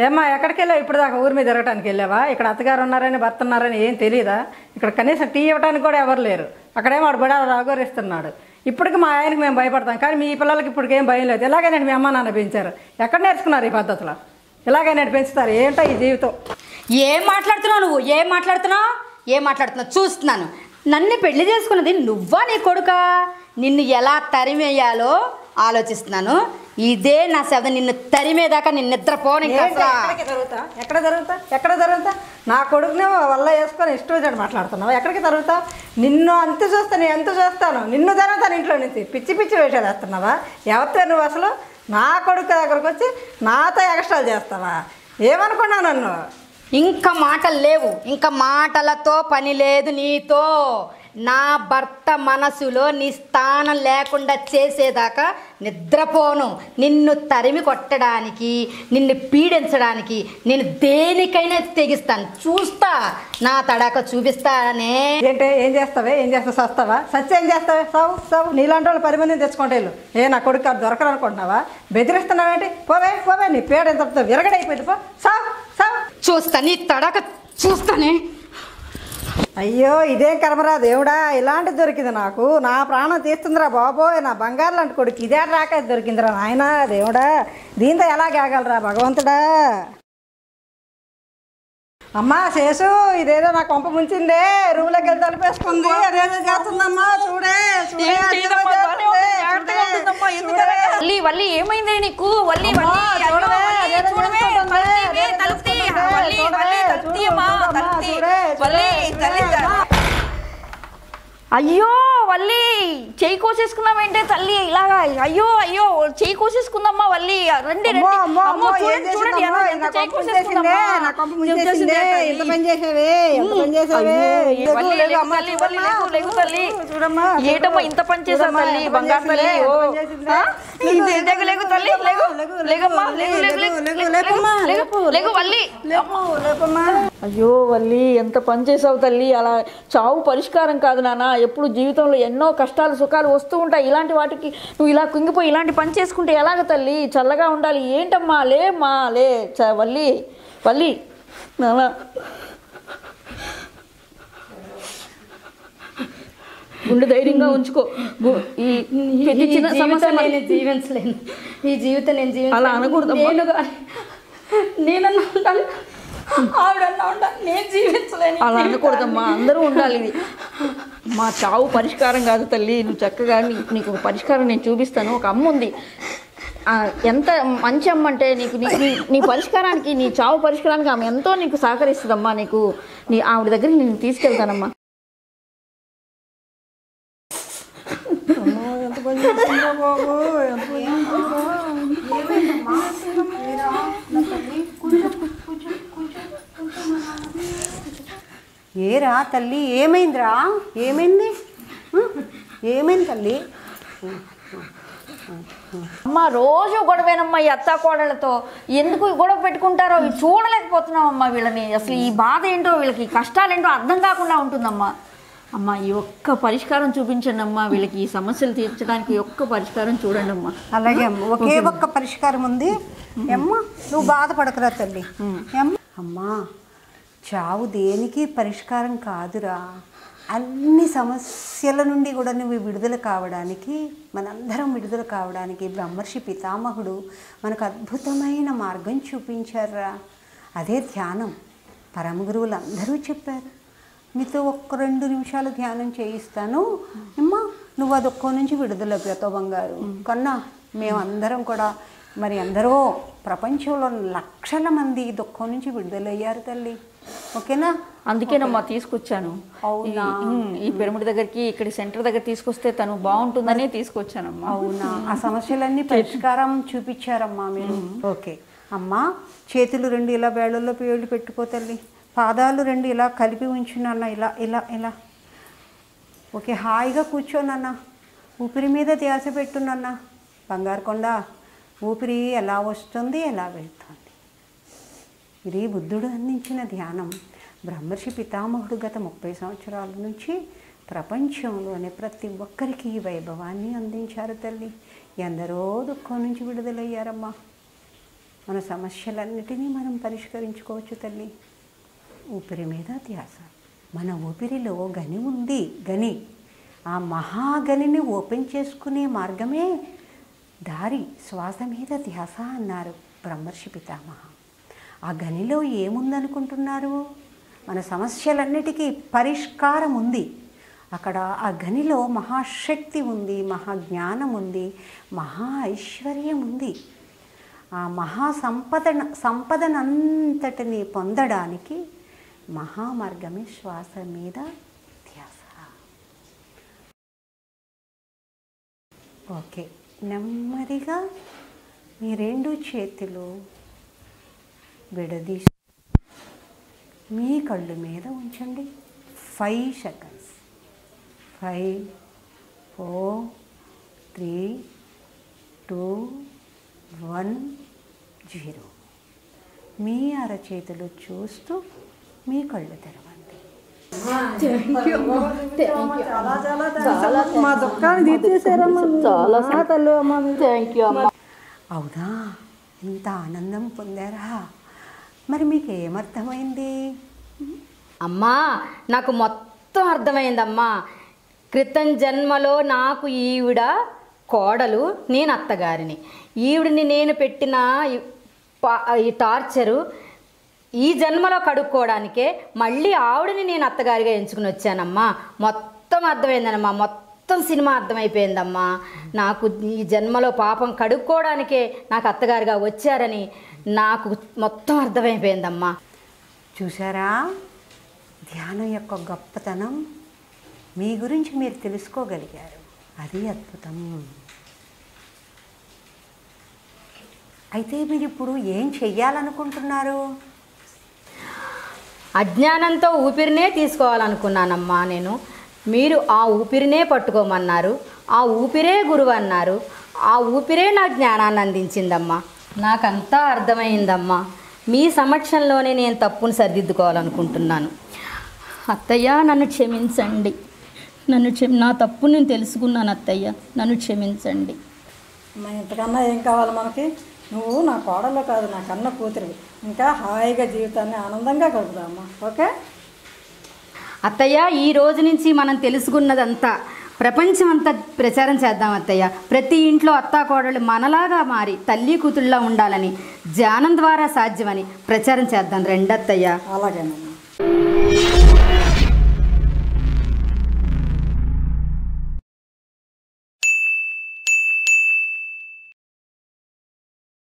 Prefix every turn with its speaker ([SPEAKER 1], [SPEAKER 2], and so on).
[SPEAKER 1] ఏమ్మా ఎక్కడికి వెళ్ళావు? ఇప్పుడు దాకా ఊరి మీద తిరగటానికి వెళ్ళావా? ఇక్కడ అత్తగారు ఉన్నారని భర్త ఉన్నారని ఏం తెలియదా? ఇక్కడ కనీసం టీ ఇవ్వడానికి కూడా ఎవరు లేరు. అక్కడేమో వాడు బడా రాగోరిస్తున్నాడు. ఇప్పటికి మా ఆయనకి మేము భయపడతాం, కానీ మీ పిల్లలకి ఇప్పటికేం భయం లేదు. ఇలాగే మీ అమ్మ నాన్న పెంచారు. ఎక్కడ నేర్చుకున్నారు ఈ పద్ధతిలో? ఇలాగే పెంచుతారు. ఏంటో ఈ జీవితం.
[SPEAKER 2] ఏం మాట్లాడుతున్నావు నువ్వు? ఏం మాట్లాడుతున్నావు చూస్తున్నాను. నన్ను పెళ్లి చేసుకున్నది నువ్వా నీ కొడుకా? నిన్ను ఎలా తరిమేయాలో ఆలోచిస్తున్నాను. ఇదే నా శబ్దం. నిన్ను తరిమేదాకా నిన్ను నిద్రపోని.
[SPEAKER 1] ఎక్కడ జరుగుతా? నా కొడుకునే వల్ల వేసుకొని ఇష్టం వచ్చాడు మాట్లాడుతున్నావు. ఎక్కడికి జరుగుతావు? నిన్ను అంత చూస్తాను, ఎంత చూస్తాను, నిన్ను జరుగుతాను ఇంట్లో నుంచి. పిచ్చి పిచ్చి వేషాలు వేస్తున్నావా? ఎవరితో నువ్వు అసలు? నా కొడుకు దగ్గరకు వచ్చి నాతో ఎక్స్ట్రాలు చేస్తావా? ఏమనుకున్నావు నన్ను?
[SPEAKER 2] ఇంకా మాటలు లేవు. ఇంకా మాటలతో పని లేదు నీతో. నా భర్త మనసులో నీ స్థానం లేకుండా చేసేదాకా నిద్రపోను. నిన్ను తరిమి కొట్టడానికి, నిన్ను పీడించడానికి నేను దేనికైనా తెగిస్తాను. చూస్తా, నా తడాక చూపిస్తానే.
[SPEAKER 1] ఏంటి? ఏం చేస్తావు? సస్తావా? సత్యం ఏం చేస్తావే? సావు. నీలాంటి వాళ్ళు 10 మందిని తెచ్చుకుంటే వెళ్ళు. నా కొడుకు అది దొరకరనుకుంటున్నావా? బెదిరిస్తున్నావేంటి? పోవే నీ పేడ ఎంత విరగడైపోయింది. పో, సావు.
[SPEAKER 2] చూస్తా, నీ తడాక చూస్తానే.
[SPEAKER 1] అయ్యో, ఇదేం కర్మరా దేవుడా, ఇలాంటిది దొరికింది నాకు. నా ప్రాణం తీస్తుందిరా బాబోయ్. నా బంగారు లాంటి కొడుకు ఇదే రాక దొరికిందిరా నాయనా దేవుడా. దీంతో ఎలా కాగలరా భగవంతుడా? అమ్మా శేషు, ఇదేదో నా కొంప ముంచిందే. రూమ్లోకి వెళ్ళి తలిపేసుకుంది. అదేదో చేస్తుందమ్మా. చూడే
[SPEAKER 3] వల్లి ఏమైంది నీకు? అయ్యో వల్లి, చెయ్యి కోసేసుకున్నావేంటే తల్లి ఇలాగా? అయ్యో చెయ్యి కోసేసుకుందమ్మా వల్లి. రండి చూడండి చెయ్యి కోసేసుకుందమ్మా. ఏటమ్మా ఇంత పని చేసావు తల్లి, బంగారు తల్లి. అయ్యో వల్లి, ఎంత పని చేసావు తల్లి. అలా చావు పరిష్కారం కాదు నాన్న. ఎప్పుడు జీవితంలో ఎన్నో కష్టాలు సుఖాలు వస్తూ ఉంటాయి. ఇలాంటి వాటికి నువ్వు ఇలా కుంగిపోయి ఇలాంటి పని చేసుకుంటే ఎలాగ తల్లి? చల్లగా ఉండాలి. ఏంటమ్మా లేమ్మా లే వల్లి నాన్న. గుండె ధైర్యంగా ఉంచుకో. ఈ చిన్న సమస్య
[SPEAKER 2] నేను జీవించలేను. ఈ జీవితం నేను జీవించలేను.
[SPEAKER 3] అలా అనకూడదు.
[SPEAKER 2] నేనన్నా ఉండాలి, ఆవిడన్నా ఉండాలి. నేను జీవించలేను.
[SPEAKER 3] అలా అనకూడదమ్మా. అందరూ ఉండాలి. ఇది మా చావు పరిష్కారం కాదు తల్లి. నువ్వు చక్కగా నీకు పరిష్కారం నేను చూపిస్తాను. ఒక అమ్మ ఉంది, ఎంత మంచి అమ్మ అంటే నీకు నీ పరిష్కారానికి, నీ చావు పరిష్కారానికి ఆమె ఎంతో నీకు సహకరిస్తుందమ్మా. ఆవిడ దగ్గరికి నేను తీసుకెళ్తానమ్మా.
[SPEAKER 4] ఏరా తల్లి, ఏమైందిరా? ఏమైంది తల్లి?
[SPEAKER 3] అమ్మ రోజు గొడవేనమ్మా ఈ అత్తా కోడలతో. ఎందుకు గొడవ పెట్టుకుంటారో చూడలేకపోతున్నామమ్మా వీళ్ళని. అసలు ఈ బాధ ఏంటో, వీళ్ళకి కష్టాలేంటో అర్థం కాకుండా ఉంటుందమ్మా. అమ్మ ఈ ఒక్క పరిష్కారం చూపించండి అమ్మా. వీళ్ళకి ఈ సమస్యలు తీర్చడానికి ఒక్క పరిష్కారం చూడండి అమ్మా.
[SPEAKER 4] అలాగే అమ్మ, ఒకే ఒక్క పరిష్కారం ఉంది. అమ్మా నువ్వు బాధపడకరా తల్లి. అమ్మా చావు దేనికి పరిష్కారం కాదురా. అన్ని సమస్యల నుండి కూడా నువ్వు విడుదల కావడానికి, మనందరం విడుదల కావడానికి బ్రహ్మర్షి పితామహుడు మనకు అద్భుతమైన మార్గం చూపించారా. అదే ధ్యానం. పరమ గురువులు అందరూ చెప్పారు. మీతో 1-2 నిమిషాలు ధ్యానం చేయిస్తాను అమ్మా, నువ్వు అదొక్క నుంచి విడుదలవుతావు బంగారు కన్నా. మేమందరం కూడా మరి అందరూ ప్రపంచంలో లక్షల మంది దుఃఖం నుంచి విడుదలయ్యారు తల్లి. ఓకేనా?
[SPEAKER 3] అందుకేనమ్మా తీసుకొచ్చాను. ఈ పిరమిడ్ దగ్గరికి, ఇక్కడ సెంటర్ దగ్గర తీసుకొస్తే తను బాగుంటుందని తీసుకొచ్చానమ్మా.
[SPEAKER 4] అవునా? ఆ సమస్యలన్నీ పరిష్కారం చూపించారమ్మా మీరు. ఓకే అమ్మా, చేతులు 2 ఇలా వేళ్ళల్లో పేళ్ళు పెట్టుకో తల్లి. పాదాలు 2 ఇలా కలిపి ఉంచునన్న. ఇలా ఇలా ఇలా. ఓకే, హాయిగా కూర్చోనన్న. ఊపిరి మీద ధ్యాస పెట్టునన్న. బంగారు కొండ, ఊపిరి ఎలా వస్తుంది, ఎలా వెళ్తుంది. ఇది బుద్ధుడు అందించిన ధ్యానం. బ్రహ్మర్షి పితామహుడు గత 30 సంవత్సరాల నుంచి ప్రపంచంలోనే ప్రతి ఒక్కరికి ఈ వైభవాన్ని అందించారు తల్లి. ఎందరో దుఃఖం నుంచి విడుదలయ్యారమ్మా. మన సమస్యలన్నిటినీ మనం పరిష్కరించుకోవచ్చు తల్లి. ఊపిరి మీద ధ్యాస. మన ఊపిరిలో గని ఉంది. గని, ఆ మహాగనిని ఓపెన్ చేసుకునే మార్గమే దారి. శ్వాస మీద ధ్యాస అన్నారు బ్రహ్మర్షి పితామహ. ఆ గనిలో ఏముందనుకుంటున్నారు? మన సమస్యలన్నిటికీ పరిష్కారం ఉంది. అక్కడ ఆ గనిలో మహాశక్తి ఉంది, మహాజ్ఞానం ఉంది, మహా ఐశ్వర్యం ఉంది. ఆ సంపదనంతటిని పొందడానికి మహామార్గమే శ్వాస మీద ధ్యాస. ఓకే, నెమ్మదిగా మీ 2 చేతులు విడదీసి మీ కళ్ళు మీద ఉంచండి. 5 సెకండ్స్. 5 4 3 2 1 0. మీ అరచేతులు చూస్తూ మీ కళ్ళు తెరవండి.
[SPEAKER 1] మా దుఃఖాన్ని తీర్చేశారమ్మా.
[SPEAKER 4] అవునా, ఇంత ఆనందం పొందారా? మరి మీకు ఏమర్థమైంది?
[SPEAKER 2] అమ్మా, నాకు మొత్తం అర్థమైందమ్మా. క్రితం జన్మలో నాకు ఈవిడ కోడలు, నేను అత్తగారిని. ఈవిడిని నేను పెట్టిన ఈ టార్చరు ఈ జన్మలో కడుక్కోవడానికే మళ్ళీ ఆవిడని నేను అత్తగారిగా ఎంచుకుని వచ్చానమ్మా. మొత్తం అర్థమైందమ్మా. మొత్తం సినిమా అర్థమైపోయిందమ్మా. నాకు ఈ జన్మలో పాపం కడుక్కోవడానికే నాకు అత్తగారిగా వచ్చారని నాకు మొత్తం అర్థమైపోయిందమ్మా.
[SPEAKER 4] చూసారా ధ్యానం యొక్క గొప్పతనం? మీ గురించి మీరు తెలుసుకోగలిగారు. అది అద్భుతం. అయితే మీరు ఇప్పుడు ఏం చెయ్యాలనుకుంటున్నారు?
[SPEAKER 2] అజ్ఞానంతో ఊపిరినే తీసుకోవాలనుకున్నానమ్మా నేను. మీరు ఆ ఊపిరినే పట్టుకోమన్నారు. ఆ ఊపిరే గురువు అన్నారు. ఆ ఊపిరే నా జ్ఞానాన్ని అందించిందమ్మా. నాకంతా అర్థమైందమ్మా. మీ సమక్షంలోనే నేను తప్పును సరిదిద్దుకోవాలనుకుంటున్నాను. అత్తయ్య, నన్ను క్షమించండి. నా తప్పు నేను తెలుసుకున్నాను అత్తయ్య, నన్ను క్షమించండి.
[SPEAKER 1] ఇంతకన్నా ఏం కావాలి మనకి? నువ్వు నా కోడలో కాదు, నా కన్న కూతురివి. ఇంకా హాయిగా జీవితాన్ని ఆనందంగా గడుపుదామా. ఓకే
[SPEAKER 2] అత్తయ్య, ఈ రోజు నుంచి మనం తెలుసుకున్నదంతా ప్రపంచం అంతా ప్రచారం చేద్దాం అత్తయ్య. ప్రతి ఇంట్లో అత్తాకోడళ్ళు మనలాగా మారి తల్లి కూతుళ్ళ ఉండాలని, ధ్యానం ద్వారా సాధ్యమని ప్రచారం చేద్దాం. రెండత్తయ్య.
[SPEAKER 1] అలాగేనమ్మా.